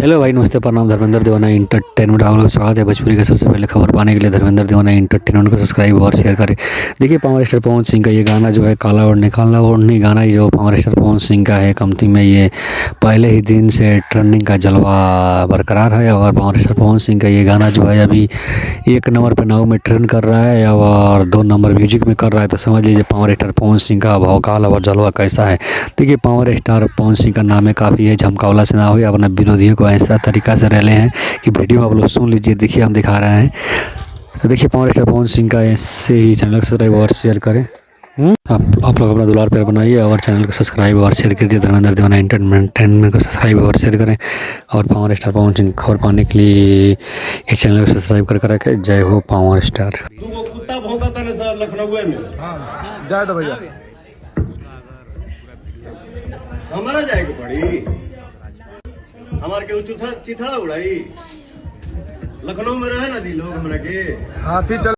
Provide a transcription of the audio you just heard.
Hello भाई, नमस्ते, प्रणाम। धर्मेंद्र दीवाना इंटरटेनमेंट आप लोग का स्वागत है। भोजपुरी के सबसे पहले खबर पाने के लिए धर्मेंद्र दीवाना इंटरटेनमेंट को सब्सक्राइब और शेयर करें। देखिए, पावर स्टार पवन सिंह का ये गाना जो है काला ओढ़नी गाना, ये जो पावर स्टार पवन सिंह का है कमती में, ये पहले ही दिन से ट्रेंडिंग का जलवा बरकरार है। और पावर स्टार पवन सिंह का ये गाना जो है अभी 1 नंबर पर नाव में ट्रेंड कर रहा है और 2 नंबर म्यूजिक में कर रहा है। तो समझ लीजिए पावर स्टार पवन सिंह का भौकाल और जलवा कैसा है। देखिए, पावर स्टार पवन सिंह का नाम है काफ़ी है, झमकावला से ना हो, अपने विरोधियों को ऐसा तरीका से रहे हैं कि वीडियो में आप लोग सुन लीजिए। देखिए, हम दिखा रहे हैं। तो देखिए, पावर स्टार पवन सिंह का ऐसे ही चैनल को सब्सक्राइब और शेयर करें। आप लोग अपना दुलार प्यार बनाइए और चैनल को सब्सक्राइब और शेयर कीजिए। धर्मेंद्र दीवाना इंटरटेनमेंट को सब्सक्राइब और शेयर करें और पावर स्टार पवन सिंह खबर पाने के लिए इस चैनल को सब्सक्राइब कर रखें। जय हो पावर स्टार। कुत्ता भौंकता है सर लखनऊ में। हाँ जाए तो भैया हमारा जाएगी पड़ी, हमारे के चिथड़ा उड़ाई लखनऊ में रहे ना दी लोग हमरा के हाथी चल